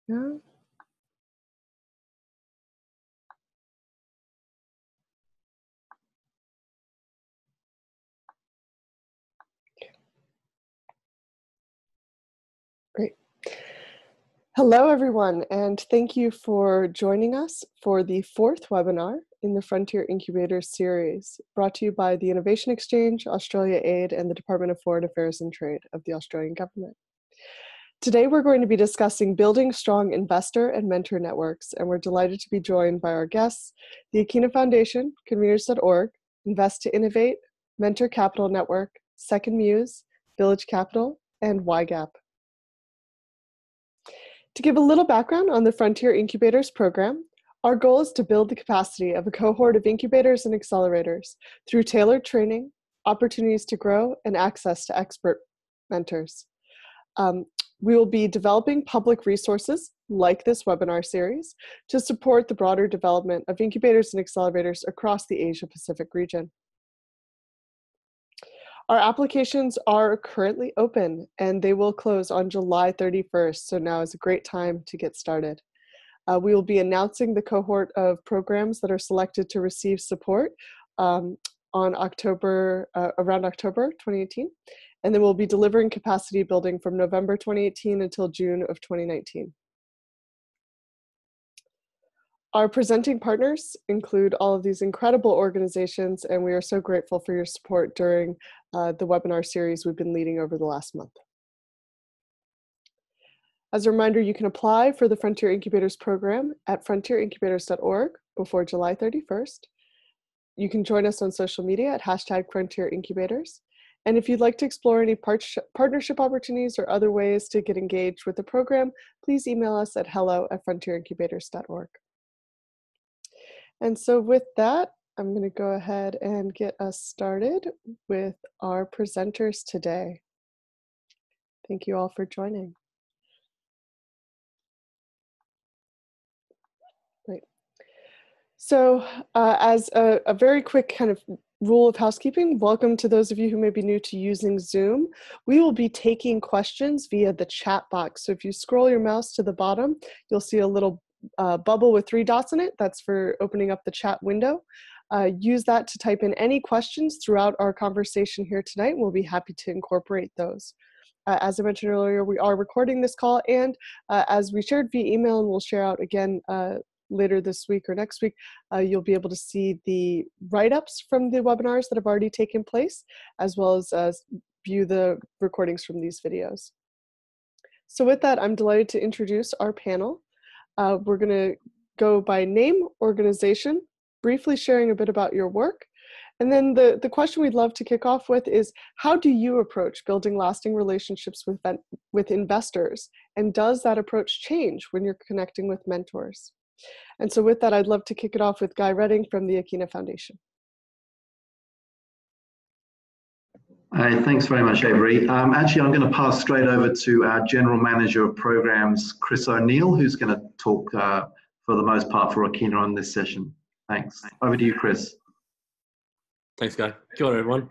Yeah. Great. Hello, everyone, and thank you for joining us for the fourth webinar in the Frontier Incubators series, brought to you by the Innovation Exchange, Australia Aid, and the Department of Foreign Affairs and Trade of the Australian Government. Today, we're going to be discussing building strong investor and mentor networks, and we're delighted to be joined by our guests, the Akina Foundation, Conveners.org, Invest to Innovate, Mentor Capital Network, Second Muse, Village Capital, and YGAP. To give a little background on the Frontier Incubators program, our goal is to build the capacity of a cohort of incubators and accelerators through tailored training, opportunities to grow, and access to expert mentors. We will be developing public resources like this webinar series to support the broader development of incubators and accelerators across the Asia-Pacific region. Our applications are currently open and they will close on July 31st, so now is a great time to get started. We will be announcing the cohort of programs that are selected to receive support on around October 2018, and then we'll be delivering capacity building from November 2018 until June of 2019. Our presenting partners include all of these incredible organizations, and we are so grateful for your support during the webinar series we've been leading over the last month. As a reminder, you can apply for the Frontier Incubators program at frontierincubators.org before July 31st. You can join us on social media at #FrontierIncubators. And if you'd like to explore any partnership opportunities or other ways to get engaged with the program, please email us at hello@frontierincubators.org. And so with that, I'm going to go ahead and get us started with our presenters today. Thank you all for joining. Great. So as a very quick kind of rule of housekeeping, welcome to those of you who may be new to using Zoom. We will be taking questions via the chat box. So if you scroll your mouse to the bottom, you'll see a little bubble with 3 dots in it. That's for opening up the chat window. Use that to type in any questions throughout our conversation here tonight. We'll be happy to incorporate those. As I mentioned earlier, we are recording this call, and as we shared via email, and we'll share out again later this week or next week, you'll be able to see the write-ups from the webinars that have already taken place, as well as view the recordings from these videos. So with that, I'm delighted to introduce our panel. We're going to go by name, organization, briefly sharing a bit about your work. And then the question we'd love to kick off with is, how do you approach building lasting relationships with investors? And does that approach change when you're connecting with mentors? And so with that, I'd love to kick it off with Guy Redding from the Akina Foundation. Hey, thanks very much, Avery. Actually, I'm going to pass straight over to our General Manager of Programs, Chris O'Neill, who's going to talk for the most part for Akina on this session. Thanks. Over to you, Chris. Thanks, Guy. Kia ora, everyone.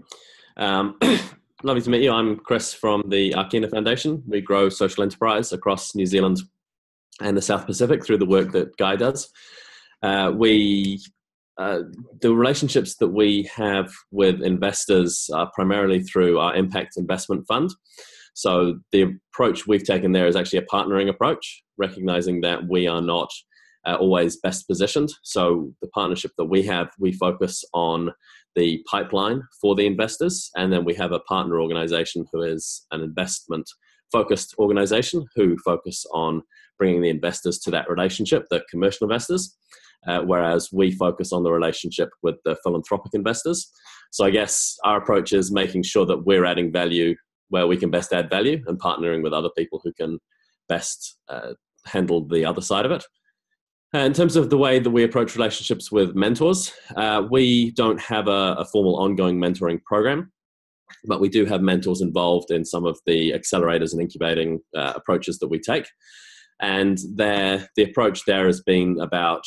Lovely to meet you. I'm Chris from the Akina Foundation. We grow social enterprise across New Zealand and the South Pacific through the work that Guy does. The relationships that we have with investors are primarily through our impact investment fund. So the approach we've taken there is actually a partnering approach, recognizing that we are not always best positioned. So the partnership that we have, we focus on the pipeline for the investors, and then we have a partner organization who is an investment focused organization who focus on bringing the investors to that relationship, the commercial investors, whereas we focus on the relationship with the philanthropic investors. So I guess our approach is making sure that we're adding value where we can best add value and partnering with other people who can best handle the other side of it. In terms of the way that we approach relationships with mentors, we don't have a formal ongoing mentoring program, but we do have mentors involved in some of the accelerators and incubating approaches that we take. And the approach there has been about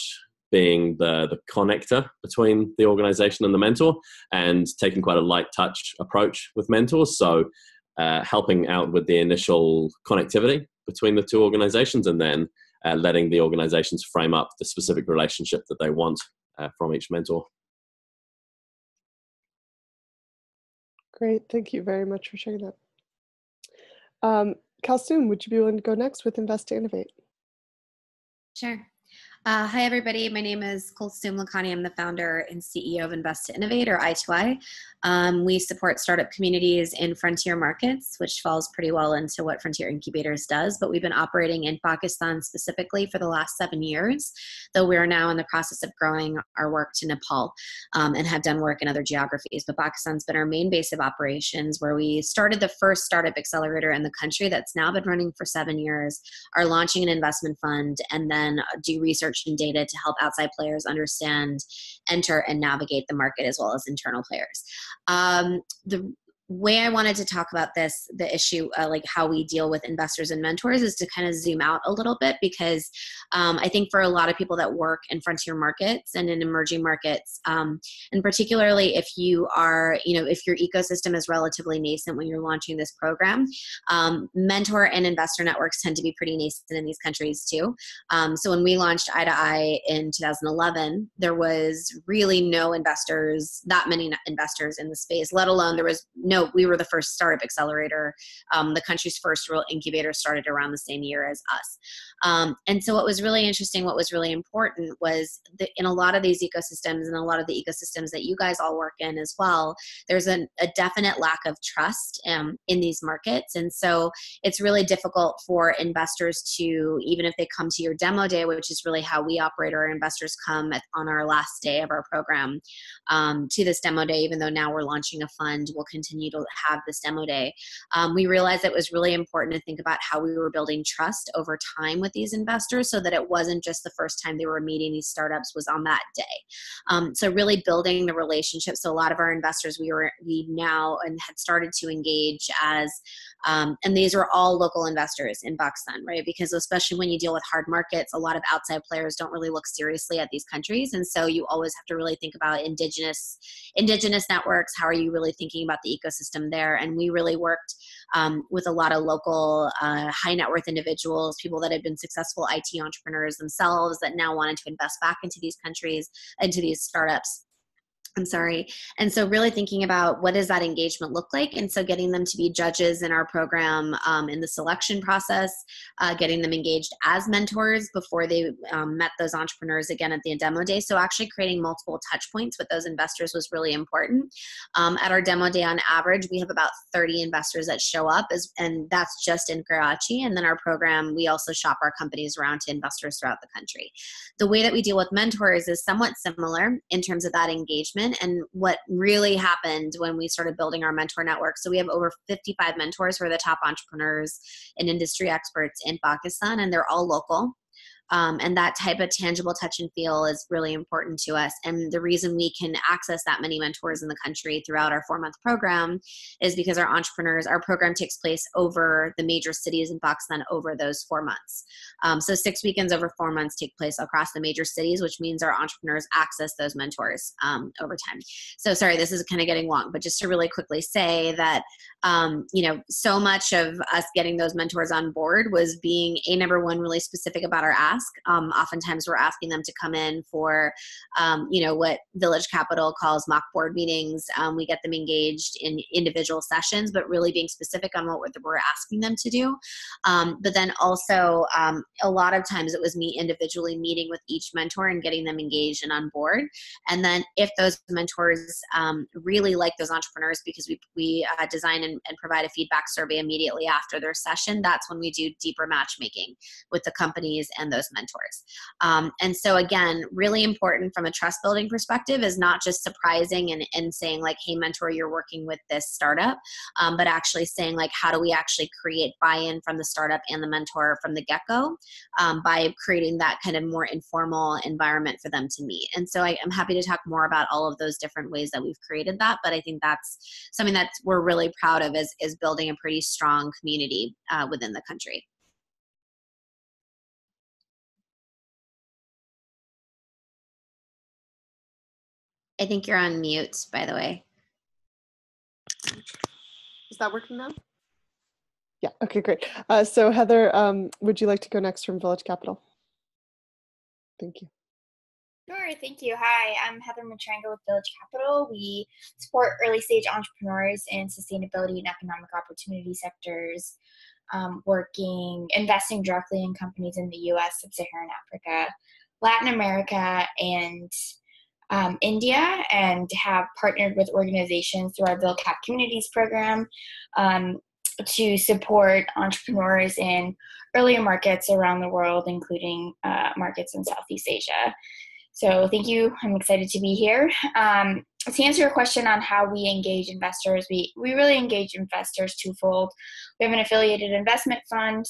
being the connector between the organization and the mentor, and taking quite a light touch approach with mentors. So helping out with the initial connectivity between the two organizations, and then letting the organizations frame up the specific relationship that they want from each mentor. Great, thank you very much for sharing that. Kalsoon, would you be willing to go next with Invest to Innovate? Sure. Hi, everybody. My name is Kulsum Lakhani. I'm the founder and CEO of Invest to Innovate, or I2I. We support startup communities in frontier markets, which falls pretty well into what Frontier Incubators does. But we've been operating in Pakistan specifically for the last 7 years, though we are now in the process of growing our work to Nepal and have done work in other geographies. But Pakistan's been our main base of operations, where we started the first startup accelerator in the country that's now been running for 7 years, are launching an investment fund, and then do research and data to help outside players understand, enter, and navigate the market, as well as internal players. The way I wanted to talk about this, the issue, like how we deal with investors and mentors, is to kind of zoom out a little bit, because I think for a lot of people that work in frontier markets and in emerging markets, and particularly if you are, if your ecosystem is relatively nascent when you're launching this program, mentor and investor networks tend to be pretty nascent in these countries too. So when we launched I2I in 2011, there was really that many investors in the space, let alone we were the first startup accelerator. The country's first real incubator started around the same year as us. And so what was really interesting, what was really important was that in a lot of these ecosystems, and a lot of the ecosystems that you guys all work in as well, there's a definite lack of trust in these markets. And so it's really difficult for investors to, even if they come to your demo day, which is really how we operate, our investors come on our last day of our program to this demo day, even though now we're launching a fund, we'll continue to have this demo day. We realized it was really important to think about how we were building trust over time with these investors, so that it wasn't just the first time they were meeting these startups was on that day. So really building the relationship. So a lot of our investors we now and had started to engage as, and these are all local investors in Pakistan, right? Because especially when you deal with hard markets, a lot of outside players don't really look seriously at these countries. And so you always have to really think about indigenous networks. How are you really thinking about the ecosystem there? And we really worked with a lot of local high net worth individuals, people that had been successful IT entrepreneurs themselves that now wanted to invest back into these countries, into these startups. I'm sorry. And so really thinking about what does that engagement look like? And so getting them to be judges in our program in the selection process, getting them engaged as mentors before they met those entrepreneurs again at the demo day. So actually creating multiple touch points with those investors was really important. At our demo day, on average, we have about 30 investors that show up, and that's just in Karachi. And then our program, we also shop our companies around to investors throughout the country. The way that we deal with mentors is somewhat similar in terms of that engagement. And what really happened when we started building our mentor network. So we have over 55 mentors who are the top entrepreneurs and industry experts in Pakistan, and they're all local. And that type of tangible touch and feel is really important to us. And the reason we can access that many mentors in the country throughout our 4-month program is because our program takes place over the major cities in Pakistan over those 4 months. So 6 weekends over 4 months take place across the major cities, which means our entrepreneurs access those mentors over time. So sorry, this is kind of getting long, but just to really quickly say that, so much of us getting those mentors on board was being number one, really specific about our ask. Oftentimes we're asking them to come in for, what Village Capital calls mock board meetings. We get them engaged in individual sessions, but really being specific on what we're asking them to do. But then also a lot of times it was me individually meeting with each mentor and getting them engaged and on board. And then if those mentors really like those entrepreneurs, because we design and provide a feedback survey immediately after their session, that's when we do deeper matchmaking with the companies and those mentors. And so again, really important from a trust building perspective is not just surprising and saying like, hey, mentor, you're working with this startup, but actually saying like, how do we actually create buy-in from the startup and the mentor from the get-go by creating that kind of more informal environment for them to meet. And so I'm happy to talk more about all of those different ways that we've created that, but I think that's something that we're really proud of is building a pretty strong community within the country. I think you're on mute, by the way. Is that working now? Yeah, okay, great. So Heather, would you like to go next from Village Capital? Thank you. Sure, thank you. Hi, I'm Heather Matrango with Village Capital. We support early stage entrepreneurs in sustainability and economic opportunity sectors, investing directly in companies in the US, Sub-Saharan Africa, Latin America, and India, and have partnered with organizations through our Build Cap Communities program to support entrepreneurs in earlier markets around the world, including markets in Southeast Asia. So thank you. I'm excited to be here. To answer your question on how we engage investors, we really engage investors twofold. We have an affiliated investment fund,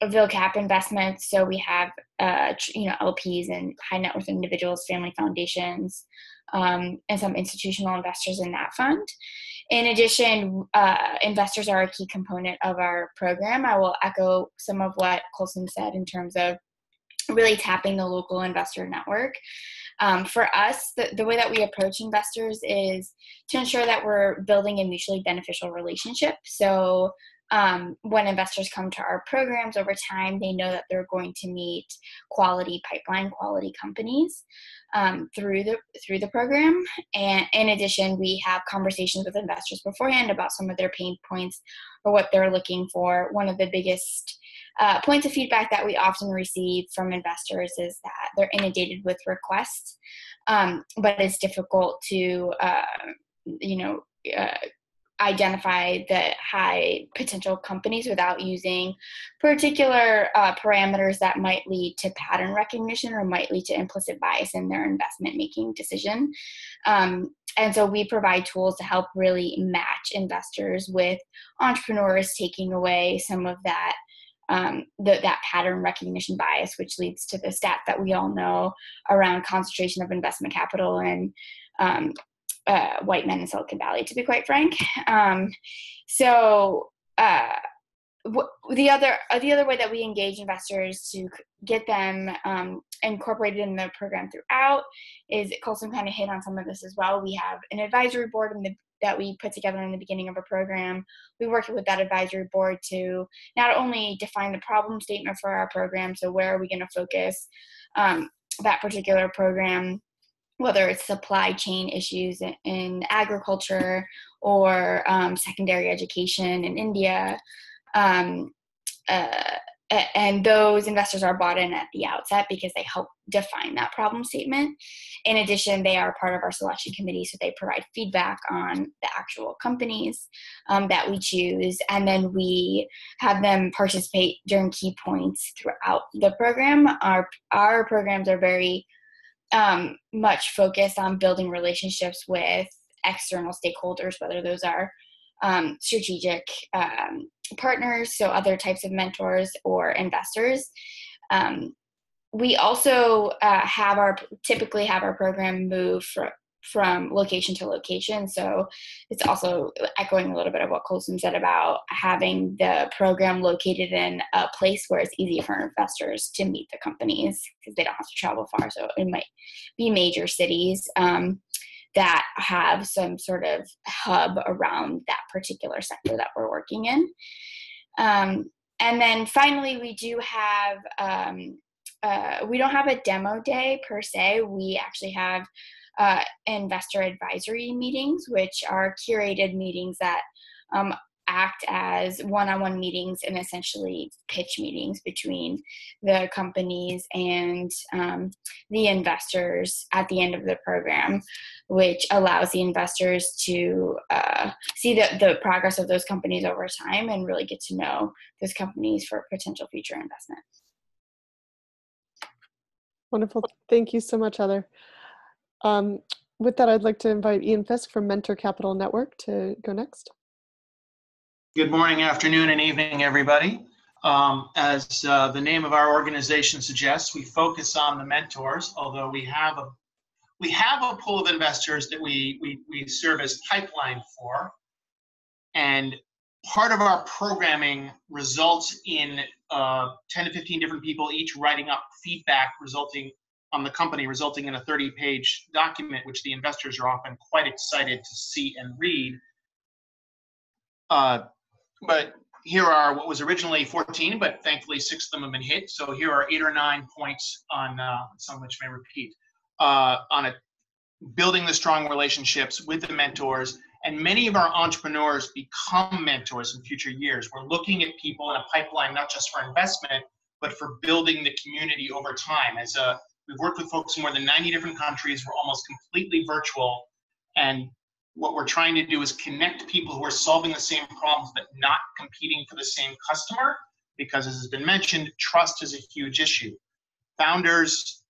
VilCap investments. So we have LPs and high net worth individuals, family foundations, and some institutional investors in that fund. In addition, investors are a key component of our program. I will echo some of what Colson said in terms of really tapping the local investor network. For us, the way that we approach investors is to ensure that we're building a mutually beneficial relationship. So when investors come to our programs over time, they know that they're going to meet quality pipeline, quality companies through the program. And in addition, we have conversations with investors beforehand about some of their pain points or what they're looking for. One of the biggest points of feedback that we often receive from investors is that they're inundated with requests, but it's difficult to, identify the high potential companies without using particular parameters that might lead to pattern recognition or might lead to implicit bias in their investment making decision. And so we provide tools to help really match investors with entrepreneurs, taking away some of that that pattern recognition bias, which leads to the stat that we all know around concentration of investment capital and white men in Silicon Valley, to be quite frank. The other way that we engage investors to get them incorporated in the program throughout is, Colson kind of hit on some of this as well. We have an advisory board that we put together in the beginning of a program. We work with that advisory board to not only define the problem statement for our program, so where are we going to focus that particular program, whether it's supply chain issues in agriculture or secondary education in India. And those investors are bought in at the outset because they help define that problem statement. In addition, they are part of our selection committee, so they provide feedback on the actual companies that we choose. And then we have them participate during key points throughout the program. Our programs are very much focused on building relationships with external stakeholders, whether those are strategic partners, so other types of mentors, or investors. We also typically have our program move from location to location. So it's also echoing a little bit of what Colson said about having the program located in a place where it's easy for investors to meet the companies because they don't have to travel far. So it might be major cities that have some sort of hub around that particular sector that we're working in. And then finally, we do have, we don't have a demo day per se. We actually have investor advisory meetings, which are curated meetings that act as one-on-one meetings and essentially pitch meetings between the companies and the investors at the end of the program, which allows the investors to see the progress of those companies over time and really get to know those companies for potential future investment. Wonderful. Thank you so much, Heather. With that, I'd like to invite Ian Fisk from Mentor Capital Network to go next. Good morning, afternoon, and evening, everybody. As the name of our organization suggests, we focus on the mentors, although we have a pool of investors that we serve as pipeline for. And part of our programming results in 10 to 15 different people each writing up feedback on the company, resulting in a 30-page document, which the investors are often quite excited to see and read. But here are what was originally 14, but thankfully 6 of them have been hit. So here are 8 or 9 points on some of which may repeat on building the strong relationships with the mentors. And many of our entrepreneurs become mentors in future years. We're looking at people in a pipeline, not just for investment, but for building the community over time. We've worked with folks in more than 90 different countries. We're almost completely virtual. And what we're trying to do is connect people who are solving the same problems, but not competing for the same customer, because as has been mentioned, trust is a huge issue. Founders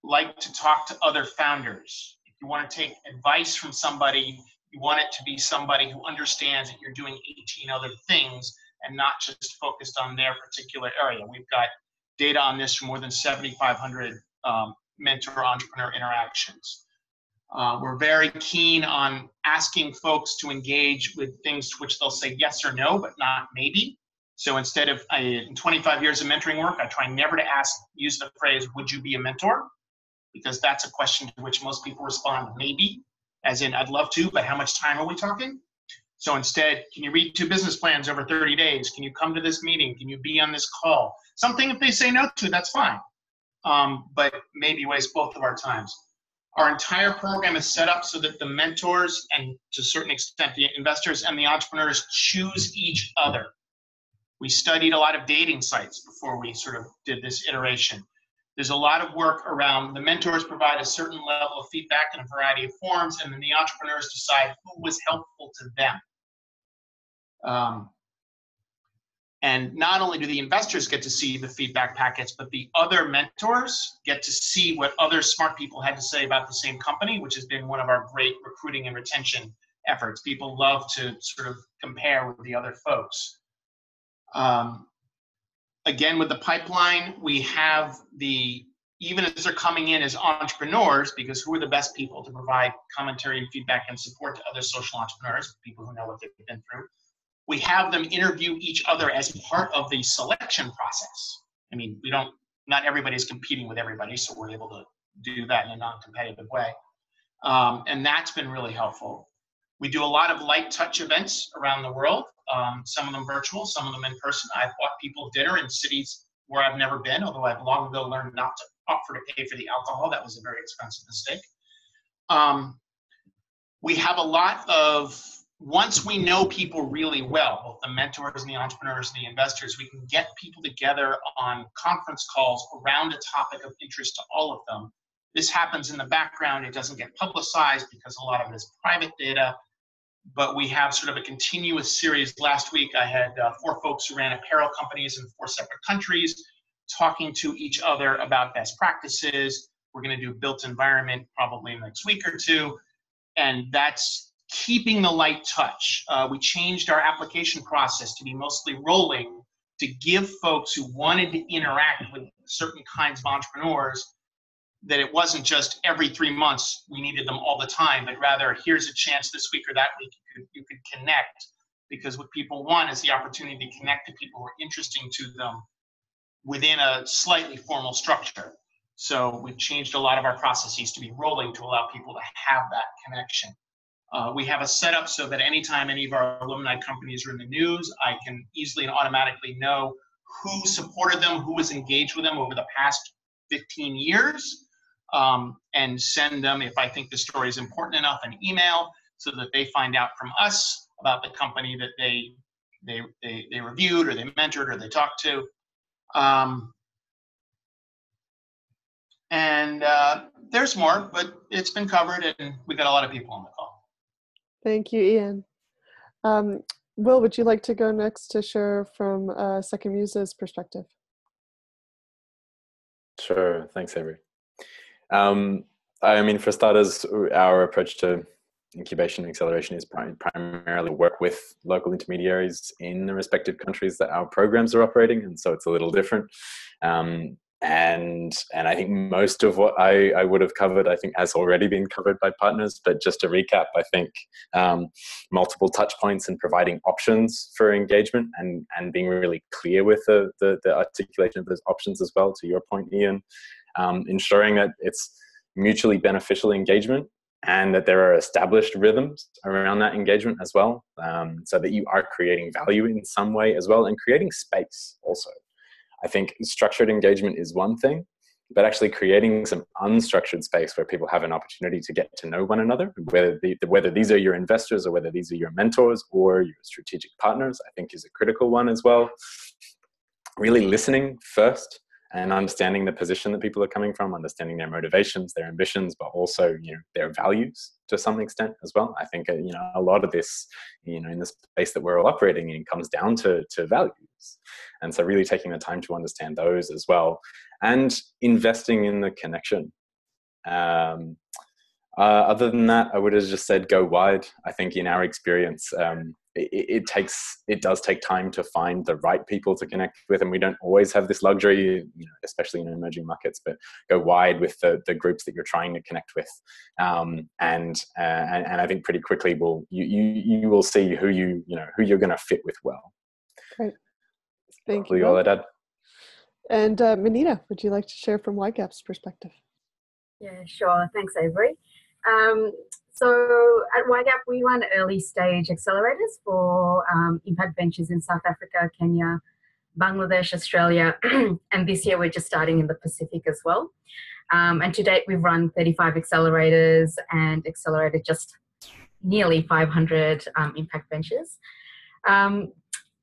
like to talk to other founders. If you want to take advice from somebody, you want it to be somebody who understands that you're doing 18 other things and not just focused on their particular area. We've got data on this from more than 7,500 mentor-entrepreneur interactions. We're very keen on asking folks to engage with things to which they'll say yes or no, but not maybe. So instead of, in 25 years of mentoring work, I try never to use the phrase, would you be a mentor? Because that's a question to which most people respond, maybe, as in, I'd love to, but how much time are we talking? So instead, can you read 2 business plans over 30 days? Can you come to this meeting? Can you be on this call? Something if they say no to, that's fine. But maybe waste both of our times. Our entire program is set up so that the mentors and to a certain extent the investors and the entrepreneurs choose each other. We studied a lot of dating sites before we sort of did this iteration. There's a lot of work around the mentors provide a certain level of feedback in a variety of forms, and then the entrepreneurs decide who was helpful to them. And not only do the investors get to see the feedback packets, but the other mentors get to see what other smart people had to say about the same company, which has been one of our great recruiting and retention efforts. People love to sort of compare with the other folks. Again, with the pipeline, we have even as they're coming in as entrepreneurs, because who are the best people to provide commentary and feedback and support to other social entrepreneurs, people who know what they've been through. We have them interview each other as part of the selection process. I mean, not everybody's competing with everybody, so we're able to do that in a non-competitive way. And that's been really helpful. We do a lot of light touch events around the world, some of them virtual, some of them in person. I've bought people dinner in cities where I've never been, although I've long ago learned not to offer to pay for the alcohol. That was a very expensive mistake. We have a lot of, once we know people really well, both the mentors and the entrepreneurs and the investors, we can get people together on conference calls around a topic of interest to all of them. This happens in the background. It doesn't get publicized because a lot of it is private data, but we have sort of a continuous series. Last week, I had 4 folks who ran apparel companies in 4 separate countries talking to each other about best practices. We're going to do built environment probably next week or 2, and that's keeping the light touch. We changed our application process to be mostly rolling to give folks who wanted to interact with certain kinds of entrepreneurs that it wasn't just every 3 months we needed them all the time, but rather here's a chance this week or that week you could connect, because what people want is the opportunity to connect to people who are interesting to them within a slightly formal structure. So we've changed a lot of our processes to be rolling to allow people to have that connection. We have a setup so that anytime any of our alumni companies are in the news, I can easily and automatically know who supported them, who was engaged with them over the past 15 years, and send them, if I think the story is important enough, an email so that they find out from us about the company that they reviewed or they mentored or they talked to. There's more, but it's been covered and we got a lot of people on the call. Thank you, Ian. Will, would you like to go next to share from Second Muse's perspective? Sure, thanks, Avery. I mean, for starters, our approach to incubation and acceleration is primarily work with local intermediaries in the respective countries that our programs are operating, and so it's a little different. And I think most of what I would have covered, I think, has already been covered by partners. But just to recap, I think multiple touch points and providing options for engagement and being really clear with the articulation of those options as well, to your point, Ian. Ensuring that it's mutually beneficial engagement and that there are established rhythms around that engagement as well, so that you are creating value in some way as well, and creating space also. I think structured engagement is one thing, but actually creating some unstructured space where people have an opportunity to get to know one another, whether these are your investors or whether these are your mentors or your strategic partners, I think is a critical one as well. Really listening first and understanding the position that people are coming from, understanding their motivations, their ambitions, but also, their values to some extent as well. I think, a lot of this, in the space that we're all operating in comes down to values. And so really taking the time to understand those as well, and investing in the connection. Other than that, I would have just said go wide. I think in our experience, it does take time to find the right people to connect with, and we don't always have this luxury, especially in emerging markets. But go wide with the groups that you're trying to connect with, and I think pretty quickly you will see who you're going to fit with well. Great, thank Probably you. all I'd add. And Manita, would you like to share from YGAP's perspective? Yeah, sure. Thanks, Avery. So at YGAP, we run early stage accelerators for impact ventures in South Africa, Kenya, Bangladesh, Australia, and this year we're just starting in the Pacific as well. And to date, we've run 35 accelerators and accelerated just nearly 500 impact ventures.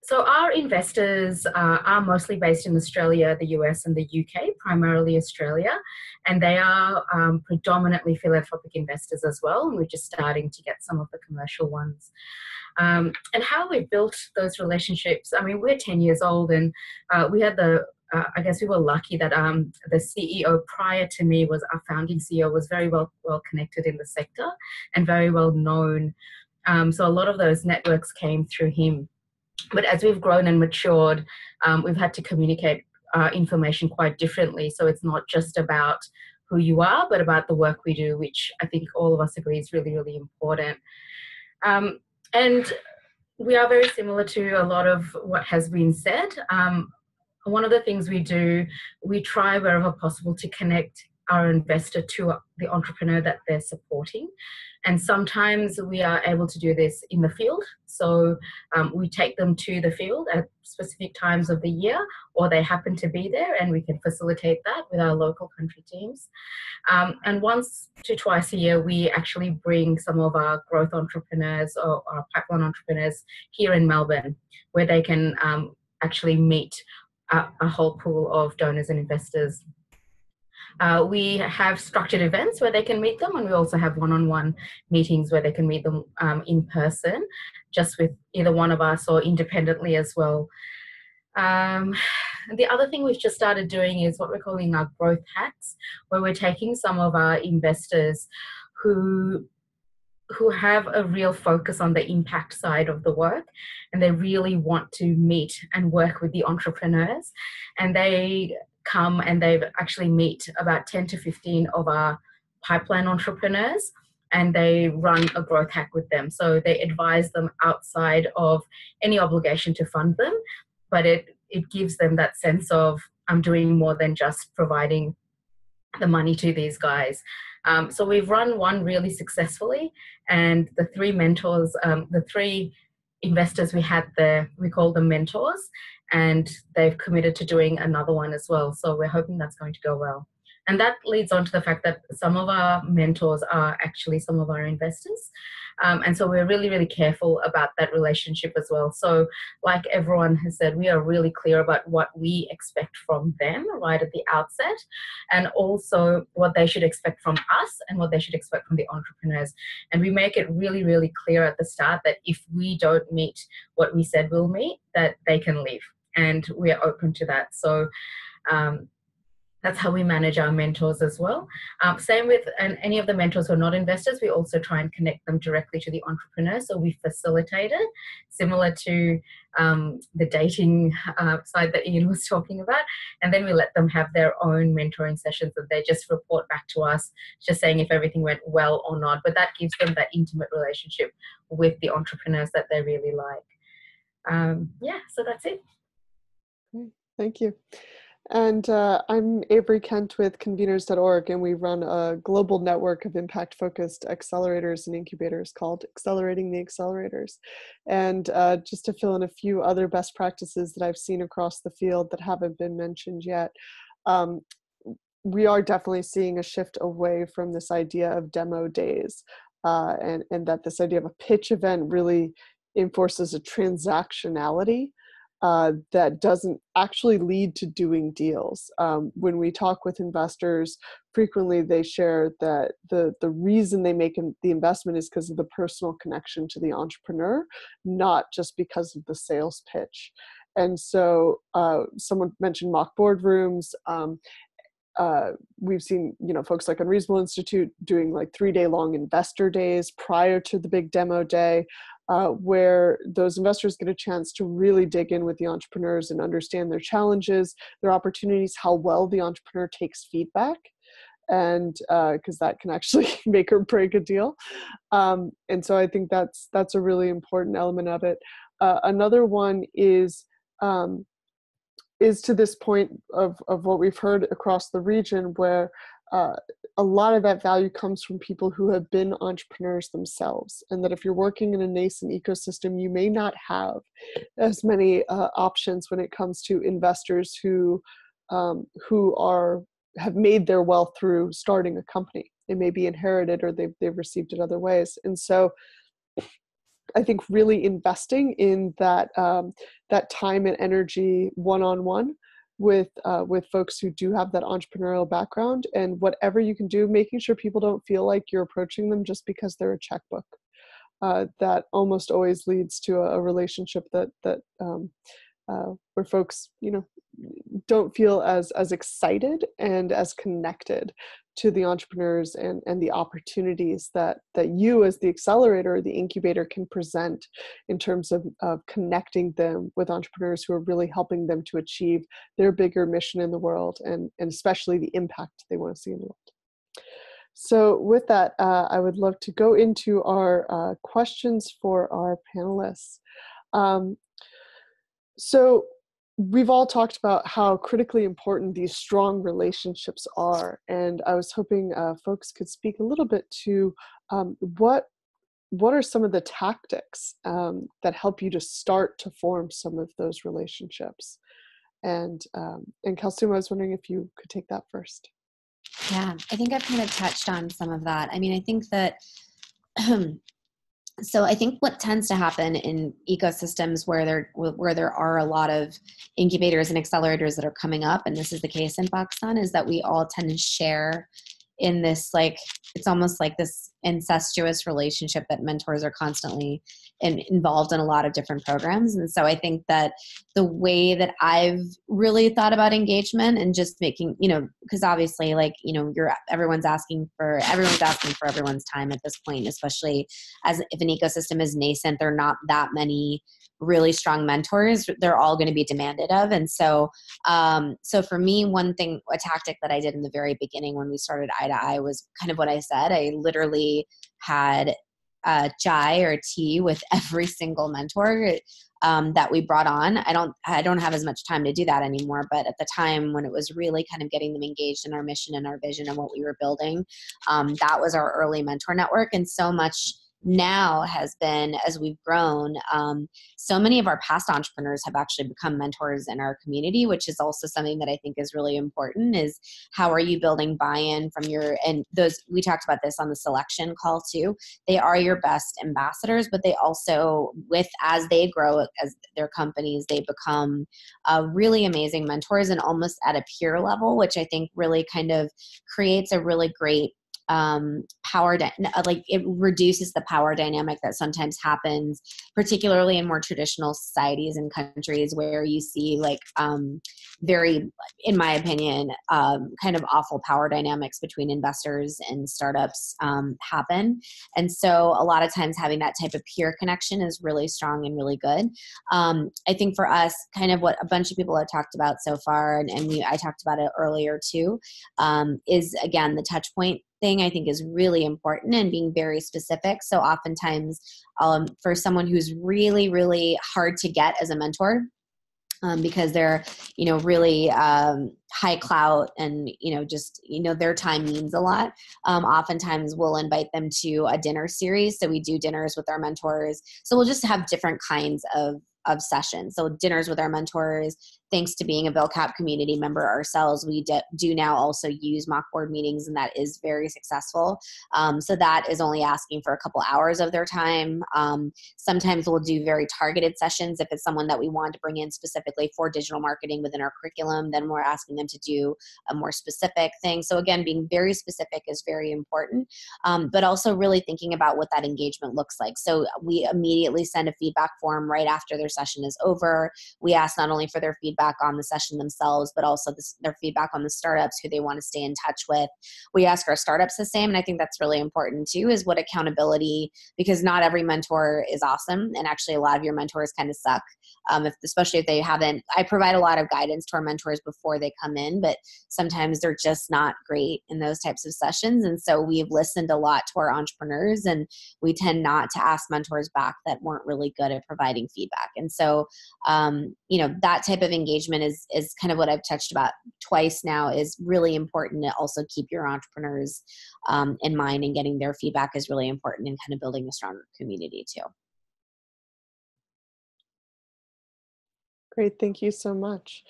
So our investors are mostly based in Australia, the US, and the UK, primarily Australia, and they are predominantly philanthropic investors as well, and we're just starting to get some of the commercial ones. And how we built those relationships, I mean, we're 10 years old, and we had I guess we were lucky that the CEO prior to me was our founding CEO, was very well connected in the sector and very well known. So a lot of those networks came through him. But as we've grown and matured, we've had to communicate information quite differently. So it's not just about who you are, but about the work we do, which I think all of us agree is really, really important. And we are very similar to a lot of what has been said. One of the things we do, we try wherever possible to connect our investor to the entrepreneur that they're supporting. And sometimes we are able to do this in the field. So we take them to the field at specific times of the year, or they happen to be there, and we can facilitate that with our local country teams. And once to twice a year, we actually bring some of our growth entrepreneurs or our pipeline entrepreneurs here in Melbourne, where they can actually meet a whole pool of donors and investors. We have structured events where they can meet them, and we also have one-on-one meetings where they can meet them in person, just with either one of us or independently as well. The other thing we've just started doing is what we're calling our growth hacks, where we're taking some of our investors who have a real focus on the impact side of the work, and they really want to meet and work with the entrepreneurs, and they come and they actually meet about 10 to 15 of our pipeline entrepreneurs, and they run a growth hack with them. So they advise them outside of any obligation to fund them, but it gives them that sense of, I'm doing more than just providing the money to these guys. So we've run one really successfully, and the three mentors, the three investors we had there, we call them mentors, and they've committed to doing another one as well. So we're hoping that's going to go well. And that leads on to the fact that some of our mentors are actually some of our investors. And so we're really, really careful about that relationship as well. So like everyone has said, we are really clear about what we expect from them right at the outset, and also what they should expect from us and what they should expect from the entrepreneurs. And we make it really, really clear at the start that if we don't meet what we said we'll meet, that they can leave. And we are open to that. So that's how we manage our mentors as well. Same with any of the mentors who are not investors, we also try and connect them directly to the entrepreneur. So we facilitate it, similar to the dating side that Ian was talking about. And then we let them have their own mentoring sessions that they just report back to us, just saying if everything went well or not. But that gives them that intimate relationship with the entrepreneurs that they really like. Yeah, so that's it. Thank you. And I'm Avery Kent with conveners.org, and we run a global network of impact-focused accelerators and incubators called Accelerating the Accelerators. And just to fill in a few other best practices that I've seen across the field that haven't been mentioned yet, we are definitely seeing a shift away from this idea of demo days, and that this idea of a pitch event really enforces a transactionality that doesn't actually lead to doing deals. When we talk with investors, frequently they share that the reason they make the investment is because of the personal connection to the entrepreneur, not just because of the sales pitch. And so someone mentioned mock boardrooms. We've seen, folks like Unreasonable Institute doing like 3-day long investor days prior to the big demo day, where those investors get a chance to really dig in with the entrepreneurs and understand their challenges, their opportunities, how well the entrepreneur takes feedback, and because that can actually make or break a deal. And so I think that's a really important element of it. Another one is to this point of what we've heard across the region, where a lot of that value comes from people who have been entrepreneurs themselves, and that if you're working in a nascent ecosystem, you may not have as many options when it comes to investors who have made their wealth through starting a company. It may be inherited or they've received it other ways. And so I think really investing in that that time and energy one-on-one with folks who do have that entrepreneurial background, and whatever you can do, making sure people don't feel like you're approaching them just because they're a checkbook. That almost always leads to a relationship that where folks, don't feel as excited and as connected to the entrepreneurs and the opportunities that you as the accelerator or the incubator can present in terms of connecting them with entrepreneurs who are really helping them to achieve their bigger mission in the world, and especially the impact they want to see in the world. So with that, I would love to go into our questions for our panelists. So we've all talked about how critically important these strong relationships are, and I was hoping folks could speak a little bit to what are some of the tactics that help you to start to form some of those relationships. And Kalsuma, I was wondering if you could take that first. Yeah, I think I've kind of touched on some of that. I mean, I think that so I think what tends to happen in ecosystems where there are a lot of incubators and accelerators that are coming up, and this is the case in Pakistan, is that we all tend to share in this, like, it's almost like this incestuous relationship that mentors are constantly involved in a lot of different programs. And so I think that the way that I've really thought about engagement and just making, because obviously, like, everyone's asking for everyone's time at this point, especially as if an ecosystem is nascent, there are not that many really strong mentors. They're all going to be demanded of. And so, so for me, a tactic that I did in the very beginning when we started Eye to Eye was kind of what I said. I literally had chai or tea with every single mentor that we brought on. I don't have as much time to do that anymore, but at the time when it was really kind of getting them engaged in our mission and our vision and what we were building, that was our early mentor network. And so much now has been, as we've grown, so many of our past entrepreneurs have actually become mentors in our community, which is also something that I think is really important, is how are you building buy-in from and those, we talked about this on the selection call too, they are your best ambassadors, but they also, as they grow as their companies, they become really amazing mentors and almost at a peer level, which I think really kind of creates a really great it reduces the power dynamic that sometimes happens, particularly in more traditional societies and countries where you see very, in my opinion, kind of awful power dynamics between investors and startups happen. And so a lot of times having that type of peer connection is really strong and really good. I think for us, kind of what a bunch of people have talked about so far, and I talked about it earlier too, is again, the touch point thing I think is really important, and being very specific. So oftentimes for someone who's really, really hard to get as a mentor, because they're, really high clout and, just, their time means a lot. Oftentimes we'll invite them to a dinner series. So we do dinners with our mentors. So we'll just have different kinds of sessions. So dinners with our mentors, thanks to being a BillCap community member ourselves, we do now also use mock board meetings, and that is very successful. So that is only asking for a couple hours of their time. Sometimes we'll do very targeted sessions. If it's someone that we want to bring in specifically for digital marketing within our curriculum, then we're asking them to do a more specific thing. So again, being very specific is very important, but also really thinking about what that engagement looks like. So we immediately send a feedback form right after their session is over. We ask not only for their feedback on the session themselves, but also their feedback on the startups who they want to stay in touch with. We ask our startups the same, and I think that's really important too, is what accountability, because not every mentor is awesome, and actually a lot of your mentors kind of suck, especially if they haven't. I provide a lot of guidance to our mentors before they come in, but sometimes they're just not great in those types of sessions, and so we've listened a lot to our entrepreneurs, and we tend not to ask mentors back that weren't really good at providing feedback. And so that type of engagement is kind of what I've touched about twice now, is really important to also keep your entrepreneurs in mind, and getting their feedback is really important in kind of building a stronger community too. Great, thank you so much.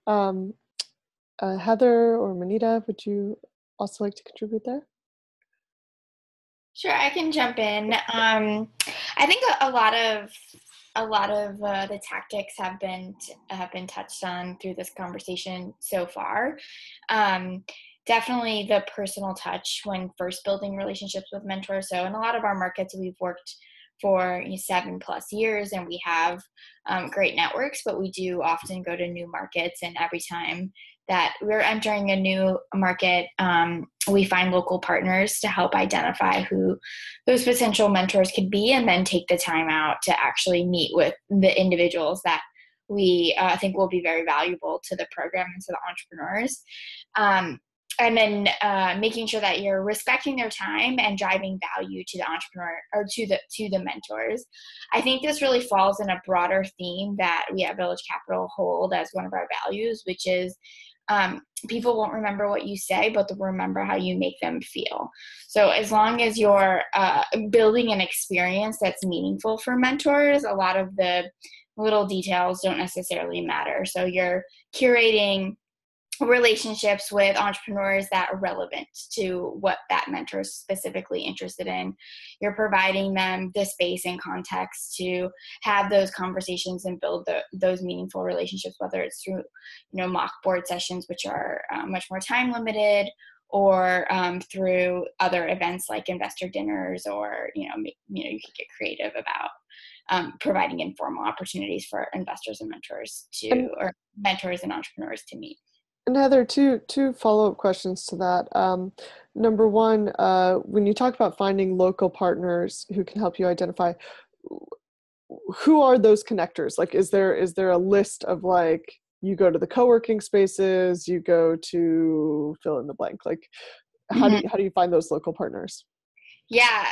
Heather or Manita, would you also like to contribute there? Sure, I can jump in. I think a lot of the tactics have been touched on through this conversation so far. Definitely the personal touch when first building relationships with mentors. So in a lot of our markets, we've worked for 7+ years, and we have great networks, but we do often go to new markets, and every time that we're entering a new market, we find local partners to help identify who those potential mentors could be, and then take the time out to actually meet with the individuals that we think will be very valuable to the program and to the entrepreneurs. And then making sure that you're respecting their time and driving value to the entrepreneur or to the mentors. I think this really falls in a broader theme that we at Village Capital hold as one of our values, which is people won't remember what you say, but they'll remember how you make them feel. So as long as you're building an experience that's meaningful for mentors, a lot of the little details don't necessarily matter. So you're curating relationships with entrepreneurs that are relevant to what that mentor is specifically interested in. You're providing them the space and context to have those conversations and build those meaningful relationships, whether it's through mock board sessions, which are much more time limited, or through other events like investor dinners, or you could get creative about providing informal opportunities for investors and mentors or mentors and entrepreneurs to meet. And Heather, two follow-up questions to that. Number one, when you talk about finding local partners who can help you identify, who are those connectors? Like, is there a list of, like, you go to the co-working spaces, you go to fill in the blank? Like, how do you find those local partners? Yeah.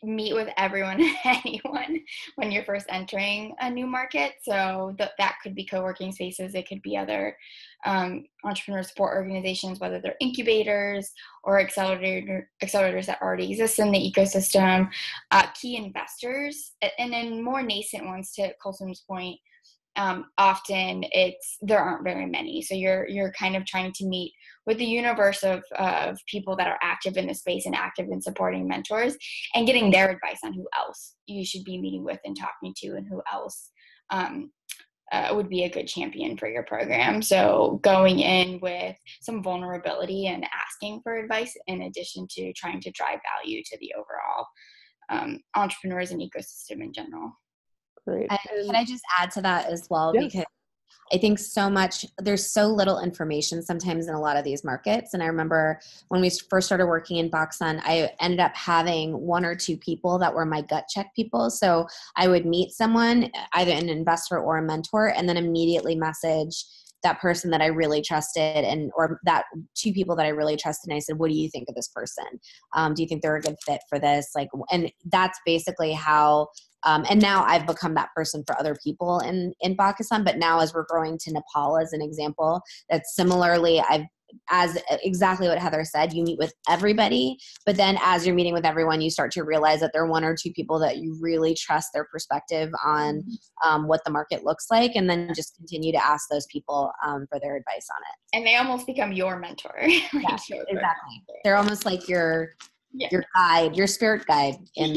Meet with everyone and anyone when you're first entering a new market. So that could be co-working spaces. It could be other entrepreneur support organizations, whether they're incubators or accelerators that already exist in the ecosystem, key investors, and then more nascent ones, to Colson's point. Often there aren't very many. So you're kind of trying to meet with the universe of people that are active in the space and active in supporting mentors, and getting their advice on who else you should be meeting with and talking to, and who else would be a good champion for your program. So going in with some vulnerability and asking for advice, in addition to trying to drive value to the overall entrepreneurs and ecosystem in general. Great. Can I just add to that as well? Yeah. Because I think there's so little information sometimes in a lot of these markets. And I remember when we first started working in Baksan, I ended up having one or two people that were my gut check people. So I would meet someone, either an investor or a mentor, and then immediately message that person that I really trusted, or that two people that I really trusted. And I said, what do you think of this person? Do you think they're a good fit for this? Like, and that's basically how, and now I've become that person for other people in Pakistan. But now as we're growing to Nepal as an example, that similarly, as exactly what Heather said, you meet with everybody, but then as you're meeting with everyone, you start to realize that there are one or two people that you really trust their perspective on what the market looks like, and then just continue to ask those people for their advice on it. And they almost become your mentor. Yeah, exactly. They're almost like your guide, your spirit guide in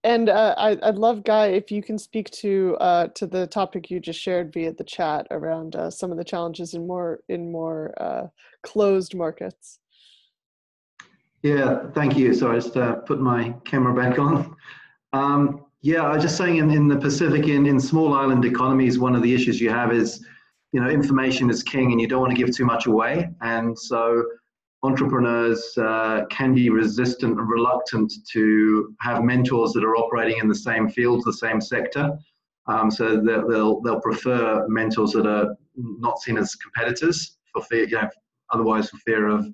And I'd love, Guy, if you can speak to the topic you just shared via the chat around some of the challenges in more closed markets. Yeah, thank you. So I just put my camera back on. Yeah, I was just saying in the Pacific, in small island economies, one of the issues you have is, information is king and you don't want to give too much away. And so entrepreneurs can be resistant and reluctant to have mentors that are operating in the same field, the same sector. So they'll prefer mentors that are not seen as competitors for fear, otherwise for fear of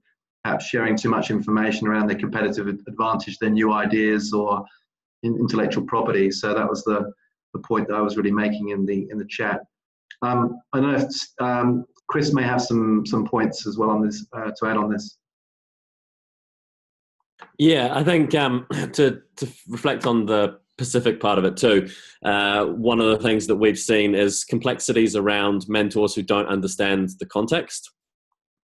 perhaps sharing too much information around their competitive advantage, their new ideas or intellectual property. So that was the point that I was really making in the chat. I don't know if Chris may have some points as well on this to add on this. Yeah, I think to reflect on the Pacific part of it too, one of the things that we've seen is complexities around mentors who don't understand the context.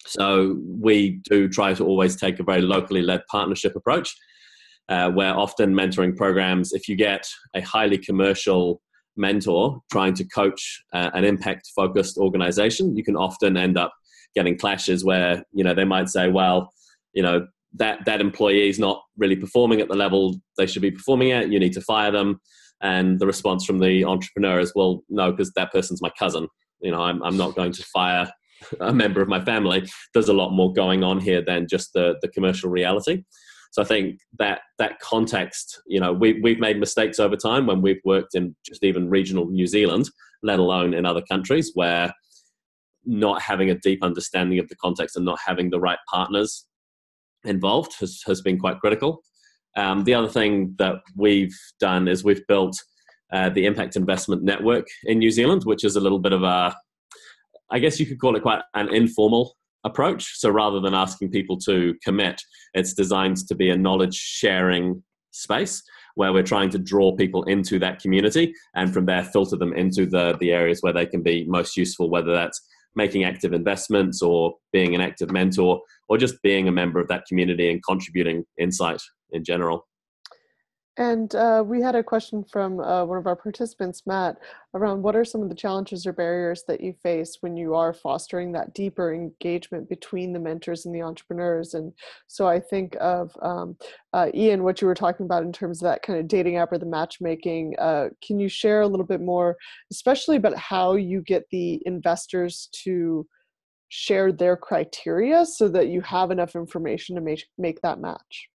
So we do try to always take a very locally led partnership approach, where often mentoring programs, if you get a highly commercial mentor trying to coach an impact-focused organization, you can often end up getting clashes where, they might say, well, that employee is not really performing at the level they should be performing at, you need to fire them. And the response from the entrepreneur is, well, no, because that person's my cousin. I'm not going to fire a member of my family. There's a lot more going on here than just the commercial reality. So I think that context, we've made mistakes over time when we've worked in just even regional New Zealand, let alone in other countries, where not having a deep understanding of the context and not having the right partners involved has been quite critical. The other thing that we've done is we've built the Impact Investment Network in New Zealand, which is a little bit of I guess you could call it quite an informal approach. So rather than asking people to commit, it's designed to be a knowledge sharing space where we're trying to draw people into that community and from there filter them into the areas where they can be most useful, whether that's making active investments or being an active mentor or just being a member of that community and contributing insight in general. And we had a question from one of our participants, Matt, around what are some of the challenges or barriers that you face when you are fostering that deeper engagement between the mentors and the entrepreneurs? And so I think of, Ian, what you were talking about in terms of that kind of dating app or the matchmaking. Can you share a little bit more, especially about how you get the investors to share their criteria so that you have enough information to make that match?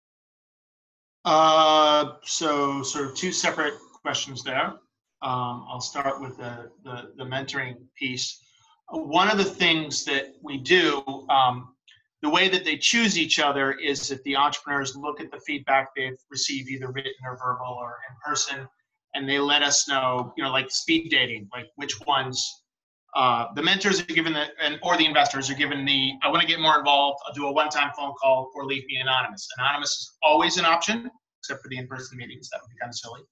So sort of two separate questions there. I'll start with the mentoring piece. One of the things that we do, the way that they choose each other is that the entrepreneurs look at the feedback they've received, either written or verbal or in person, and they let us know, like speed dating, like which ones the mentors are given or the investors are given I want to get more involved, I'll do a one-time phone call or leave me anonymous. Anonymous is always an option, except for the in-person meetings. That would be kind of silly.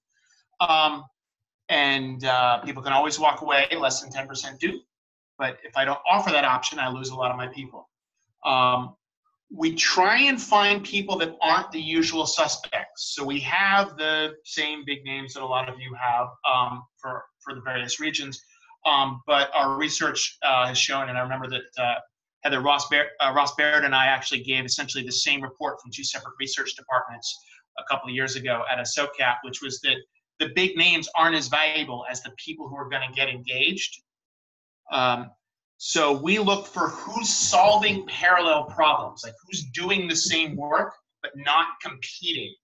And people can always walk away, less than 10% do. But if I don't offer that option, I lose a lot of my people. We try and find people that aren't the usual suspects. So we have the same big names that a lot of you have for the various regions. But our research has shown, and I remember that Heather Ross Baird and I actually gave essentially the same report from two separate research departments a couple of years ago at a SOCAP, which was that the big names aren't as valuable as the people who are going to get engaged. So we look for who's solving parallel problems, like who's doing the same work but not competing.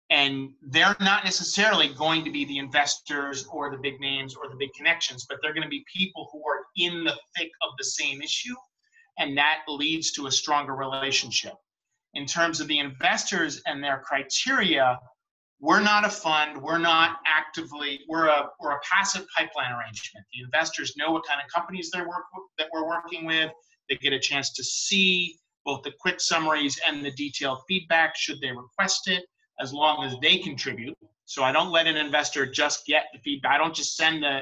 And they're not necessarily going to be the investors or the big names or the big connections, but they're going to be people who are in the thick of the same issue, and that leads to a stronger relationship. In terms of the investors and their criteria, we're not a fund. We're not actively. We're a passive pipeline arrangement. The investors know what kind of companies that we're working with. They get a chance to see both the quick summaries and the detailed feedback should they request it, as long as they contribute. So I don't let an investor just get the feedback. I don't just send the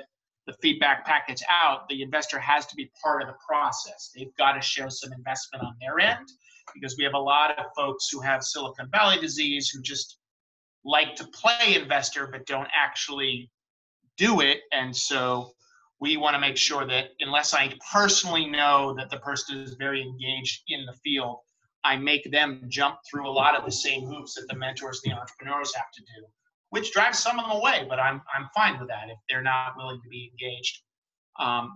feedback packets out. The investor has to be part of the process. They've got to show some investment on their end, because we have a lot of folks who have Silicon Valley disease who just like to play investor but don't actually do it. And so we want to make sure that unless I personally know that the person is very engaged in the field, I make them jump through a lot of the same hoops that the mentors and the entrepreneurs have to do, which drives some of them away, but I'm fine with that. If they're not willing to be engaged,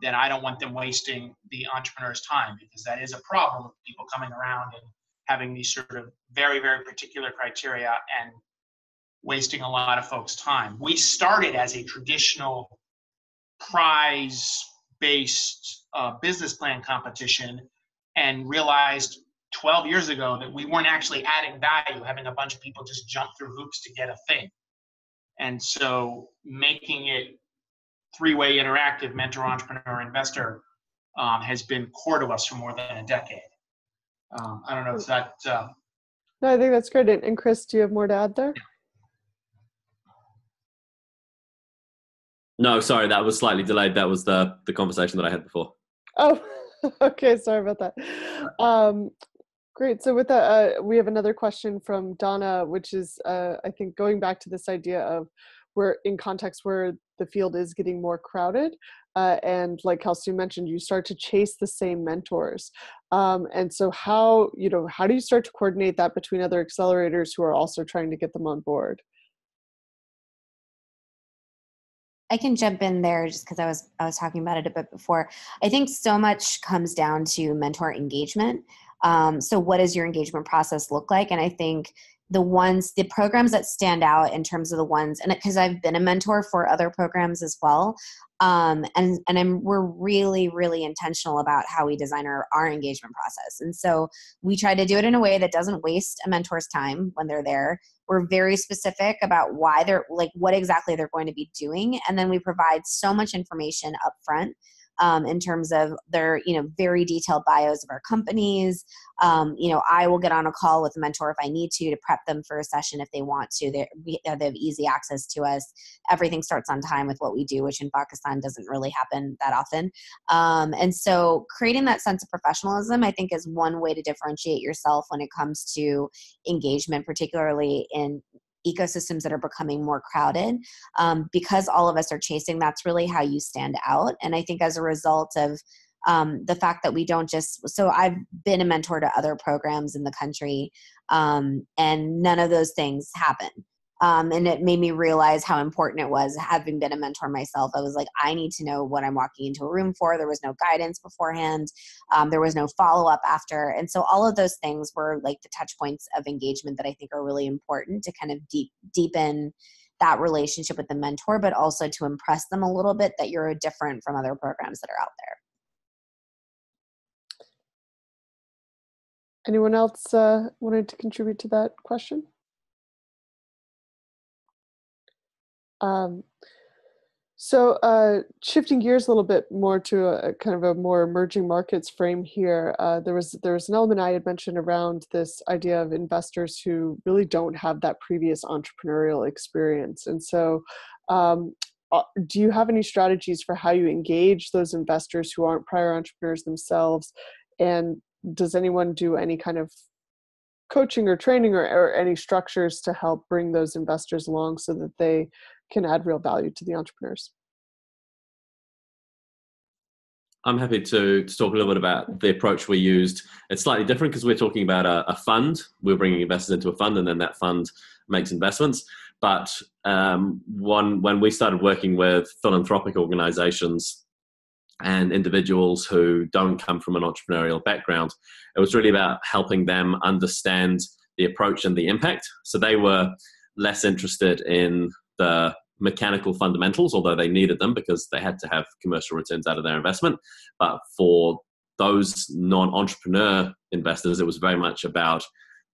then I don't want them wasting the entrepreneur's time, because that is a problem with people coming around and having these sort of very, very particular criteria and wasting a lot of folks' time. We started as a traditional prize-based business plan competition and realized 12 years ago that we weren't actually adding value, having a bunch of people just jump through hoops to get a thing. And so making it three-way interactive, mentor, entrepreneur, investor, has been core to us for more than a decade. I don't know if that... No, I think that's great. And Chris, do you have more to add there? No, sorry, that was slightly delayed. That was the conversation that I had before. Oh, okay. Sorry about that. Great. So with that, we have another question from Donna, which is, I think, going back to this idea of we're in context where the field is getting more crowded. And like Kelsey mentioned, you start to chase the same mentors. And so how do you start to coordinate that between other accelerators who are also trying to get them on board? I can jump in there just because I was talking about it a bit before. I think so much comes down to mentor engagement. So what does your engagement process look like? And I think the programs that stand out in terms of the ones, and because I've been a mentor for other programs as well, we're really, really intentional about how we design our engagement process. And so we try to do it in a way that doesn't waste a mentor's time when they're there. We're very specific about why they're what exactly they're going to be doing. And then we provide so much information up front in terms of their, very detailed bios of our companies. I will get on a call with a mentor if I need to prep them for a session if they want to. They have easy access to us. Everything starts on time with what we do, which in Pakistan doesn't really happen that often. And so creating that sense of professionalism, I think, is one way to differentiate yourself when it comes to engagement, particularly in ecosystems that are becoming more crowded. Because all of us are chasing, that's really how you stand out. And I think as a result of the fact that we don't so I've been a mentor to other programs in the country, and none of those things happen. And it made me realize how important it was, having been a mentor myself. I was like, I need to know what I'm walking into a room for. There was no guidance beforehand. There was no follow-up after. And so all of those things were like the touch points of engagement that I think are really important to kind of deepen that relationship with the mentor, but also to impress them a little bit that you're different from other programs that are out there. Anyone else wanted to contribute to that question? So shifting gears a little bit more to a kind of a more emerging markets frame here, there was an element I had mentioned around this idea of investors who really don't have that previous entrepreneurial experience. And so do you have any strategies for how you engage those investors who aren't prior entrepreneurs themselves? And does anyone do any kind of coaching or training or any structures to help bring those investors along so that they can add real value to the entrepreneurs? I'm happy to talk a little bit about the approach we used. It's slightly different because we're talking about a fund. We're bringing investors into a fund, and then that fund makes investments. But when we started working with philanthropic organizations and individuals who don't come from an entrepreneurial background, it was really about helping them understand the approach and the impact. So they were less interested in the mechanical fundamentals, although they needed them because they had to have commercial returns out of their investment. But for those non-entrepreneur investors, it was very much about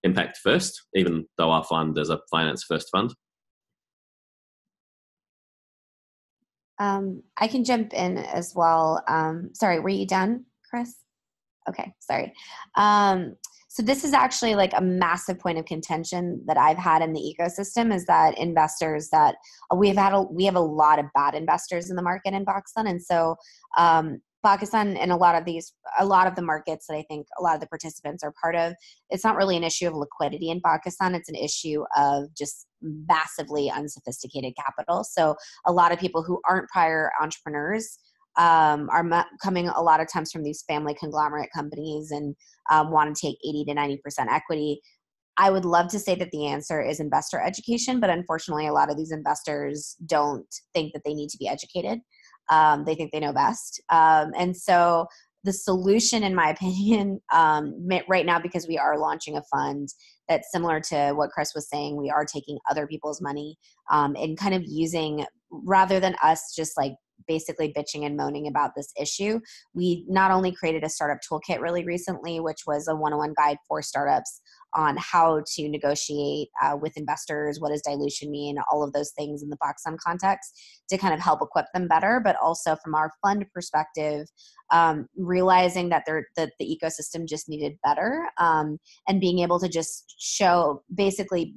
impact first, even though our fund is a finance first fund. I can jump in as well. Sorry, were you done, Chris? Okay, sorry. So this is actually like a massive point of contention that I've had in the ecosystem, is that investors that we have a lot of bad investors in the market in Pakistan. And so Pakistan and a lot of the markets that I think a lot of the participants are part of, it's not really an issue of liquidity in Pakistan. It's an issue of just massively unsophisticated capital. So a lot of people who aren't prior entrepreneurs are coming a lot of times from these family conglomerate companies and want to take 80 to 90% equity. I would love to say that the answer is investor education, but unfortunately a lot of these investors don't think that they need to be educated. They think they know best. And so the solution, in my opinion, right now, because we are launching a fund that's similar to what Chris was saying, we are taking other people's money and kind of using, rather than us just like basically bitching and moaning about this issue, we not only created a startup toolkit really recently, which was a 101 guide for startups on how to negotiate with investors, what does dilution mean, all of those things in the Pakistan context to kind of help equip them better, but also from our fund perspective, realizing that the ecosystem just needed better and being able to just show, basically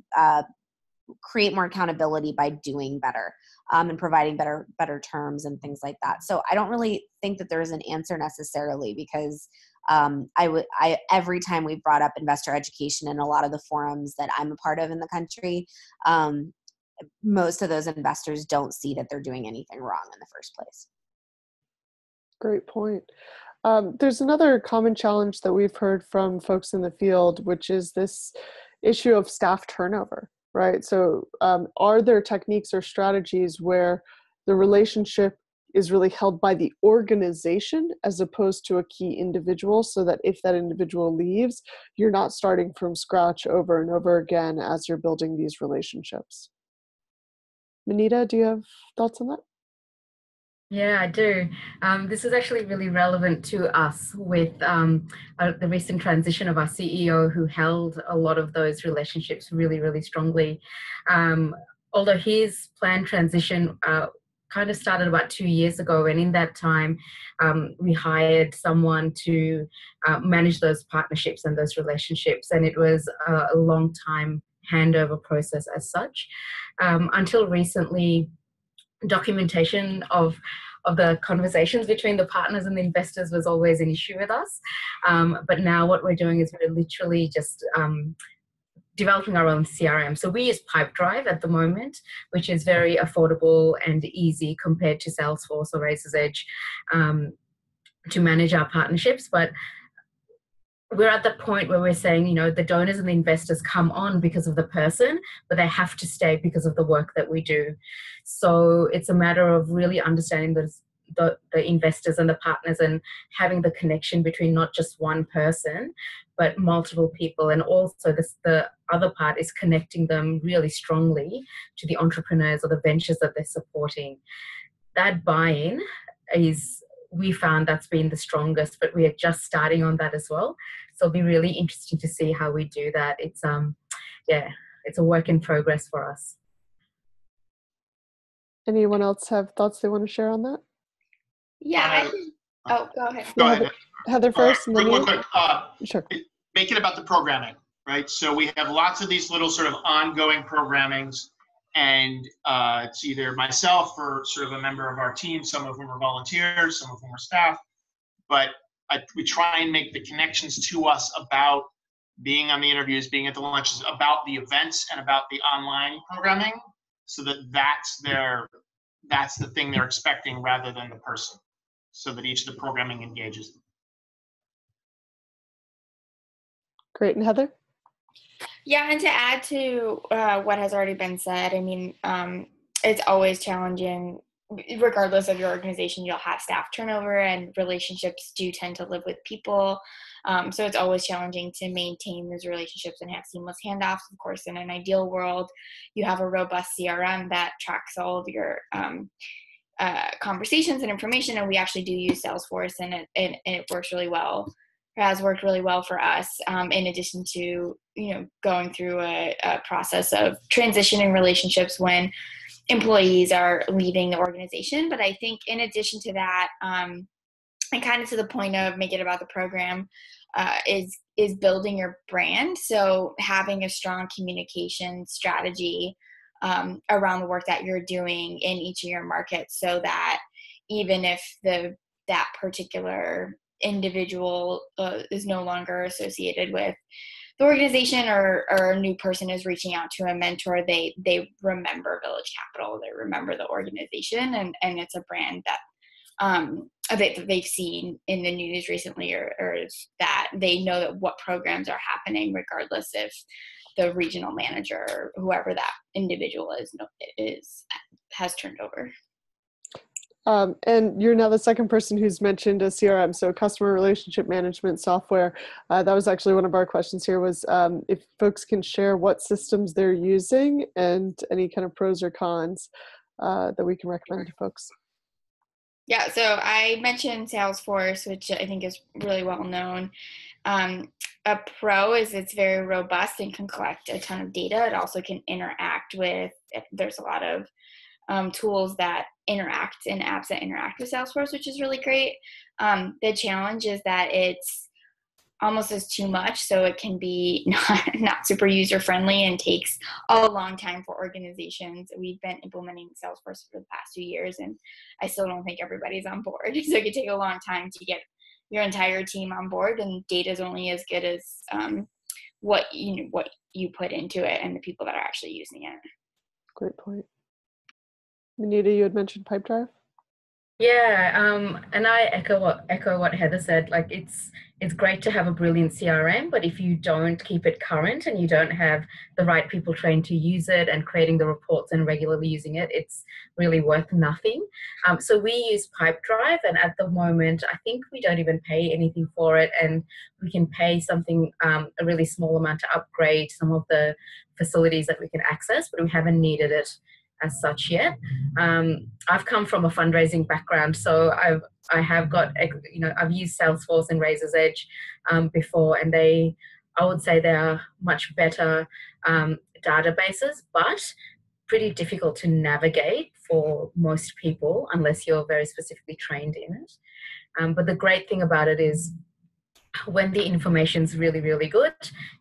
create more accountability by doing better and providing better terms and things like that. So I don't really think that there is an answer necessarily, because every time we've brought up investor education in a lot of the forums that I'm a part of in the country, most of those investors don't see that they're doing anything wrong in the first place. Great point. There's another common challenge that we've heard from folks in the field, which is this issue of staff turnover, right? So are there techniques or strategies where the relationship is really held by the organization as opposed to a key individual, so that if that individual leaves, you're not starting from scratch over and over again as you're building these relationships? Manita, do you have thoughts on that? Yeah, I do. This is actually really relevant to us with the recent transition of our CEO, who held a lot of those relationships really, really strongly. Although his planned transition kind of started about 2 years ago, and in that time, we hired someone to manage those partnerships and those relationships, and it was a long time handover process as such. Until recently, documentation of the conversations between the partners and the investors was always an issue with us. But now what we're doing is we're literally just developing our own CRM. So we use Pipedrive at the moment, which is very affordable and easy compared to Salesforce or Razor's Edge to manage our partnerships. But we're at the point where we're saying, you know, the donors and the investors come on because of the person, but they have to stay because of the work that we do. So it's a matter of really understanding the investors and the partners and having the connection between not just one person, but multiple people. And also the other part is connecting them really strongly to the entrepreneurs or the ventures that they're supporting. That buy-in we found that's been the strongest, but we are just starting on that as well. So it'll be really interesting to see how we do that. It's it's a work in progress for us. Anyone else have thoughts they want to share on that? Yeah, go ahead. Go ahead. Heather first, and then real you. quick. Sure. Make it about the programming, right? So we have lots of these little sort of ongoing programmings, and it's either myself or sort of a member of our team. Some of them are volunteers, some of them are staff, but we try and make the connections to us about being on the interviews, being at the lunches, about the events and about the online programming, so that that's the thing they're expecting rather than the person, so that each of the programming engages them. Great. And Heather? Yeah, and to add to what has already been said, I mean, it's always challenging regardless of your organization, you'll have staff turnover, and relationships do tend to live with people. So it's always challenging to maintain those relationships and have seamless handoffs. Of course, in an ideal world, you have a robust CRM that tracks all of your conversations and information. And we actually do use Salesforce, and it works really well. It has worked really well for us, in addition to, going through a process of transitioning relationships when employees are leaving the organization. But I think in addition to that, and kind of to the point of make it about the program, is building your brand. So having a strong communication strategy around the work that you're doing in each of your markets, so that even if that particular individual is no longer associated with the organization, or a new person is reaching out to a mentor, they remember Village Capital, they remember the organization, and it's a brand that they've seen in the news recently, or that they know that what programs are happening, regardless if the regional manager or whoever that individual has turned over. And you're now the second person who's mentioned a CRM, so customer relationship management software. That was actually one of our questions here, was if folks can share what systems they're using and any kind of pros or cons that we can recommend to folks. Yeah, so I mentioned Salesforce, which I think is really well known. A pro is it's very robust and can collect a ton of data. It also can interact with, there's a lot of tools that interact and apps that interact with Salesforce, which is really great. The challenge is that it's almost as too much, so it can be not super user friendly and takes a long time for organizations. We've been implementing Salesforce for the past 2 years, and I still don't think everybody's on board. So it could take a long time to get your entire team on board, and data is only as good as what you put into it and the people that are actually using it. Great point. Anita, you had mentioned Pipedrive. Yeah, and I echo what Heather said. Like, it's great to have a brilliant CRM, but if you don't keep it current and you don't have the right people trained to use it and creating the reports and regularly using it, it's really worth nothing. So we use Pipedrive, and at the moment, I think we don't even pay anything for it, and we can pay something, a really small amount to upgrade some of the facilities that we can access, but we haven't needed it as such yet. I've come from a fundraising background, so I have got, I've used Salesforce and Razor's Edge before, and I would say they are much better databases, but pretty difficult to navigate for most people unless you're very specifically trained in it. But the great thing about it is, when the information's really, really good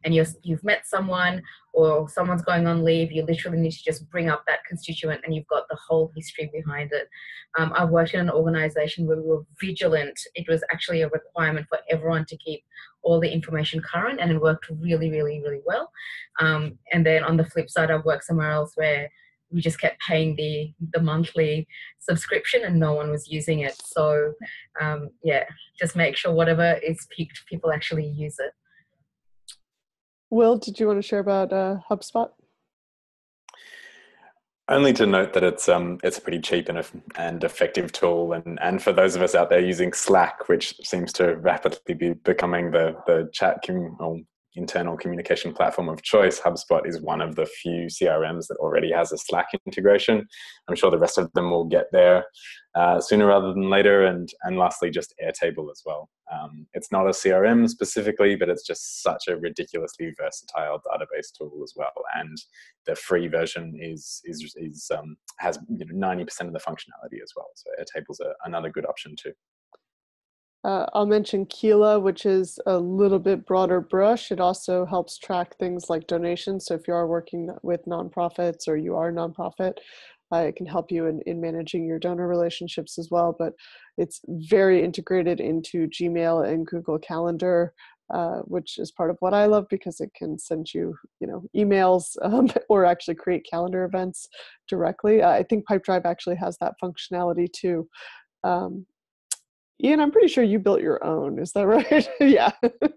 and you've met someone or someone's going on leave, you literally need to just bring up that constituent and you've got the whole history behind it. I've worked in an organization where we were vigilant. It was actually a requirement for everyone to keep all the information current, and it worked really, really, really well. And then on the flip side, I've worked somewhere else where we just kept paying the monthly subscription and no one was using it. So yeah, just make sure whatever is picked, people actually use it. Will, did you want to share about HubSpot? Only to note that it's a pretty cheap and effective tool, and for those of us out there using Slack, which seems to rapidly be becoming the chat or internal communication platform of choice, HubSpot is one of the few CRMs that already has a Slack integration. I'm sure the rest of them will get there sooner rather than later. And lastly, just Airtable as well. It's not a CRM specifically, but it's just such a ridiculously versatile database tool as well. And the free version has 90% of the functionality as well. So Airtable's another good option too. I'll mention Keela, which is a little bit broader brush. It also helps track things like donations. So if you are working with nonprofits or you are a nonprofit, it can help you in managing your donor relationships as well. But it's very integrated into Gmail and Google Calendar, which is part of what I love, because it can send you, emails or actually create calendar events directly. I think Pipedrive actually has that functionality too. Ian, I'm pretty sure you built your own. Is that right? Yeah.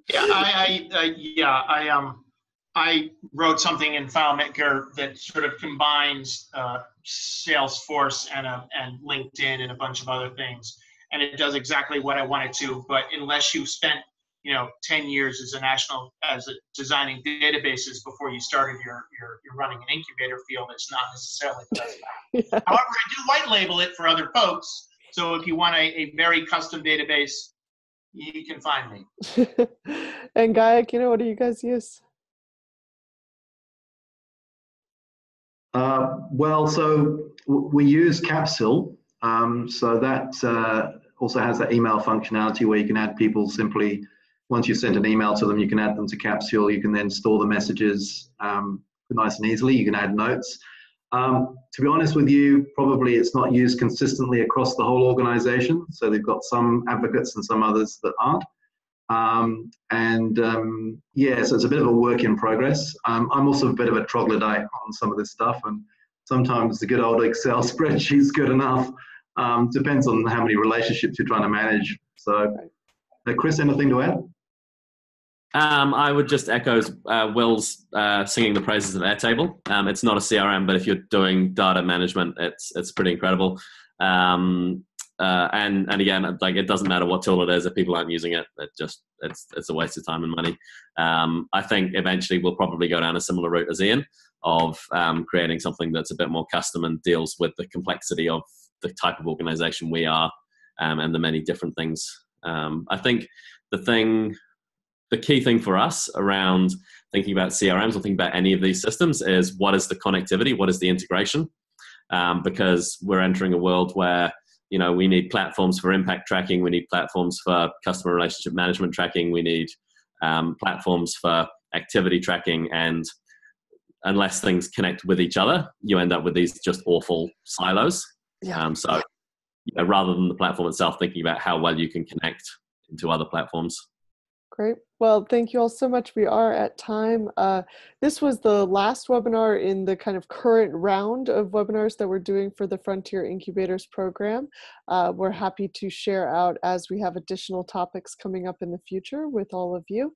Yeah, I wrote something in FileMaker that sort of combines Salesforce and LinkedIn and a bunch of other things, and it does exactly what I want it to. But unless you've spent 10 years as a designing databases before you started you're running an incubator field, it's not necessarily the best. Yeah. However, I do white label it for other folks. So if you want a very custom database, you can find me. And Gaia, what do you guys use? Well, so we use Capsule. So that also has that email functionality where you can add people simply. Once you've sent an email to them, you can add them to Capsule. You can then store the messages nice and easily. You can add notes. To be honest with you, probably it's not used consistently across the whole organization. So they've got some advocates and some others that aren't. Yeah, so it's a bit of a work in progress. I'm also a bit of a troglodyte on some of this stuff, and sometimes the good old Excel spreadsheet's good enough. Depends on how many relationships you're trying to manage. So, Chris, anything to add? I would just echo Will's singing the praises of Airtable. It's not a CRM, but if you're doing data management, it's pretty incredible. And again, like, it doesn't matter what tool it is if people aren't using it. It's a waste of time and money. I think eventually we'll probably go down a similar route as Ian of creating something that's a bit more custom and deals with the complexity of the type of organization we are and the many different things. I think the key thing for us around thinking about CRMs or thinking about any of these systems is what is the connectivity, what is the integration, because we're entering a world where we need platforms for impact tracking, we need platforms for customer relationship management tracking, we need platforms for activity tracking, and unless things connect with each other, you end up with these just awful silos. Yeah. So rather than the platform itself, thinking about how well you can connect into other platforms. Great. Well, thank you all so much. We are at time. This was the last webinar in the kind of current round of webinars that we're doing for the Frontier Incubators program. We're happy to share out as we have additional topics coming up in the future with all of you.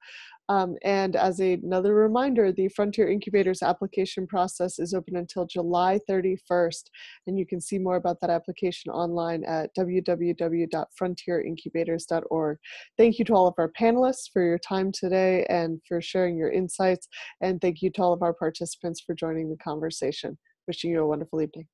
And as another reminder, the Frontier Incubators application process is open until July 31st, and you can see more about that application online at www.frontierincubators.org. Thank you to all of our panelists for your time today and for sharing your insights, and thank you to all of our participants for joining the conversation. Wishing you a wonderful evening.